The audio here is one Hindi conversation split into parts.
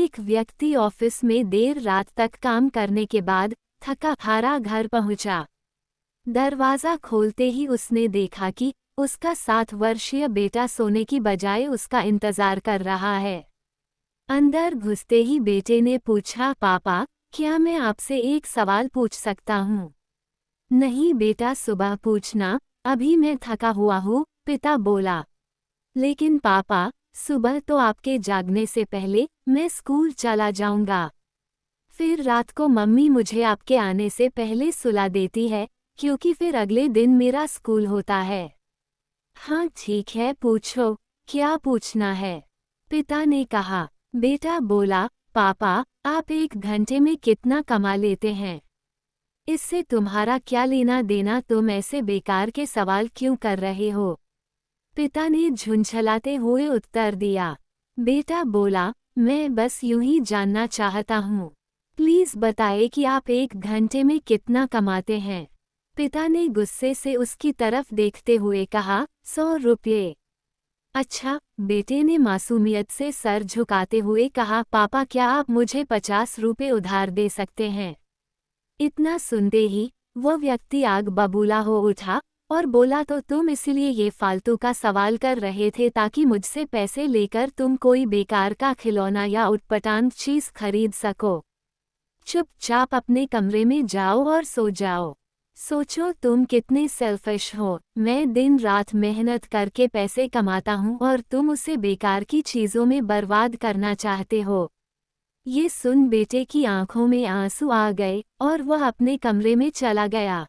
एक व्यक्ति ऑफिस में देर रात तक काम करने के बाद थका हारा घर पहुंचा। दरवाजा खोलते ही उसने देखा कि उसका 7 वर्षीय बेटा सोने की बजाय उसका इंतजार कर रहा है। अंदर घुसते ही बेटे ने पूछा, पापा क्या मैं आपसे एक सवाल पूछ सकता हूँ? नहीं बेटा, सुबह पूछना, अभी मैं थका हुआ हूँ, पिता बोला। लेकिन पापा, सुबह तो आपके जागने से पहले मैं स्कूल चला जाऊंगा। फिर रात को मम्मी मुझे आपके आने से पहले सुला देती है, क्योंकि फिर अगले दिन मेरा स्कूल होता है। हाँ ठीक है, पूछो, क्या पूछना है? पिता ने कहा। बेटा बोला, पापा आप 1 घंटे में कितना कमा लेते हैं? इससे तुम्हारा क्या लेना देना, तुम ऐसे बेकार के सवाल क्यों कर रहे हो? पिता ने झुंझलाते हुए उत्तर दिया। बेटा बोला, मैं बस यूं ही जानना चाहता हूँ। प्लीज बताइए कि आप 1 घंटे में कितना कमाते हैं? पिता ने गुस्से से उसकी तरफ देखते हुए कहा, 100 रुपये। अच्छा, बेटे ने मासूमियत से सर झुकाते हुए कहा, पापा क्या आप मुझे 50 रुपये उधार दे सकते हैं? इतना सुनते ही वह व्यक्ति आग बबूला हो उठा और बोला, तो तुम इसलिए ये फालतू का सवाल कर रहे थे ताकि मुझसे पैसे लेकर तुम कोई बेकार का खिलौना या उटपटांग चीज खरीद सको। चुपचाप अपने कमरे में जाओ और सो जाओ। सोचो तुम कितने सेल्फिश हो। मैं दिन रात मेहनत करके पैसे कमाता हूँ और तुम उसे बेकार की चीजों में बर्बाद करना चाहते हो। ये सुन बेटे की आंखों में आंसू आ गए और वह अपने कमरे में चला गया।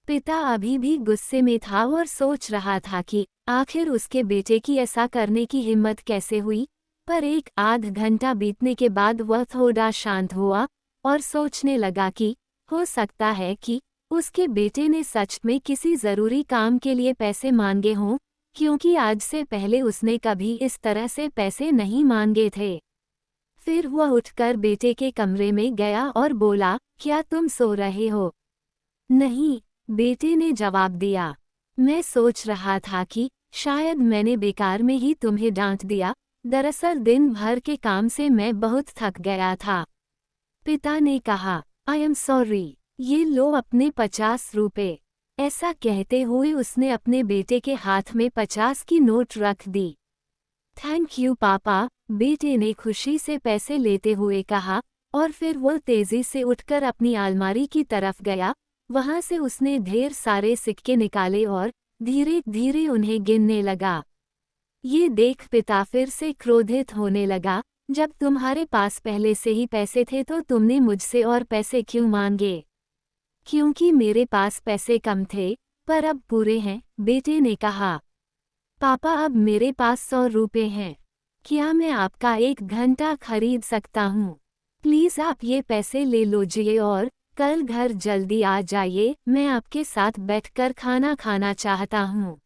पिता अभी भी गुस्से में था और सोच रहा था कि आखिर उसके बेटे की ऐसा करने की हिम्मत कैसे हुई, पर 1 आध घंटा बीतने के बाद वह थोड़ा शांत हुआ और सोचने लगा कि हो सकता है कि उसके बेटे ने सच में किसी ज़रूरी काम के लिए पैसे मांगे हों, क्योंकि आज से पहले उसने कभी इस तरह से पैसे नहीं मांगे थे। फिर वह उठकर बेटे के कमरे में गया और बोला, क्या तुम सो रहे हो? नहीं, बेटे ने जवाब दिया। मैं सोच रहा था कि शायद मैंने बेकार में ही तुम्हें डांट दिया, दरअसल दिन भर के काम से मैं बहुत थक गया था। पिता ने कहा, आई एम सॉरी, ये लो अपने 50 रुपये। ऐसा कहते हुए उसने अपने बेटे के हाथ में 50 की नोट रख दी। थैंक यू पापा, बेटे ने खुशी से पैसे लेते हुए कहा और फिर वो तेजी से उठकर अपनी अलमारी की तरफ गया। वहां से उसने ढेर सारे सिक्के निकाले और धीरे धीरे उन्हें गिनने लगा। ये देख पिता फिर से क्रोधित होने लगा, जब तुम्हारे पास पहले से ही पैसे थे तो तुमने मुझसे और पैसे क्यों मांगे? क्योंकि मेरे पास पैसे कम थे, पर अब पूरे हैं, बेटे ने कहा। पापा अब मेरे पास 100 रुपये हैं। क्या मैं आपका 1 घंटा खरीद सकता हूँ? प्लीज़ आप ये पैसे ले लीजिए और कल घर जल्दी आ जाइए, मैं आपके साथ बैठकर खाना खाना चाहता हूँ।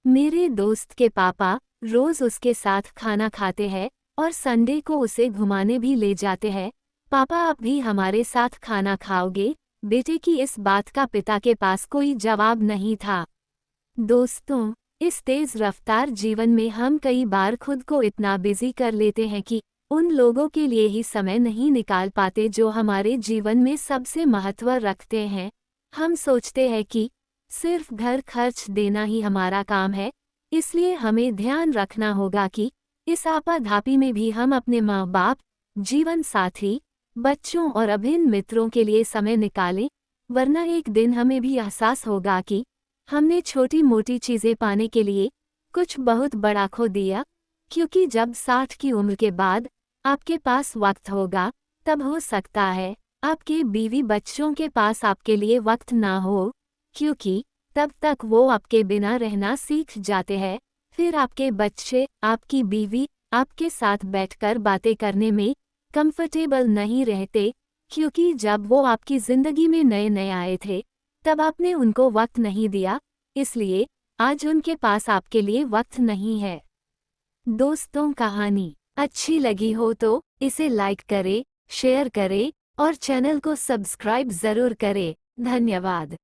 मेरे दोस्त के पापा रोज उसके साथ खाना खाते हैं और संडे को उसे घुमाने भी ले जाते हैं। पापा आप भी हमारे साथ खाना खाओगे? बेटे की इस बात का पिता के पास कोई जवाब नहीं था। दोस्तों, इस तेज रफ्तार जीवन में हम कई बार खुद को इतना बिजी कर लेते हैं कि उन लोगों के लिए ही समय नहीं निकाल पाते जो हमारे जीवन में सबसे महत्व रखते हैं। हम सोचते हैं कि सिर्फ घर खर्च देना ही हमारा काम है, इसलिए हमें ध्यान रखना होगा कि इस आपाधापी में भी हम अपने माँ बाप, जीवन साथी, बच्चों और अभिन्न मित्रों के लिए समय निकालें, वरना एक दिन हमें भी एहसास होगा कि हमने छोटी मोटी चीज़ें पाने के लिए कुछ बहुत बड़ा खो दिया। क्योंकि जब 60 की उम्र के बाद आपके पास वक्त होगा, तब हो सकता है आपके बीवी बच्चों के पास आपके लिए वक्त ना हो, क्योंकि तब तक वो आपके बिना रहना सीख जाते हैं। फिर आपके बच्चे, आपकी बीवी आपके साथ बैठकर बातें करने में कंफर्टेबल नहीं रहते, क्योंकि जब वो आपकी ज़िंदगी में नए नए आए थे तब आपने उनको वक्त नहीं दिया, इसलिए आज उनके पास आपके लिए वक्त नहीं है। दोस्तों, कहानी अच्छी लगी हो तो इसे लाइक करें, शेयर करें और चैनल को सब्सक्राइब ज़रूर करें। धन्यवाद।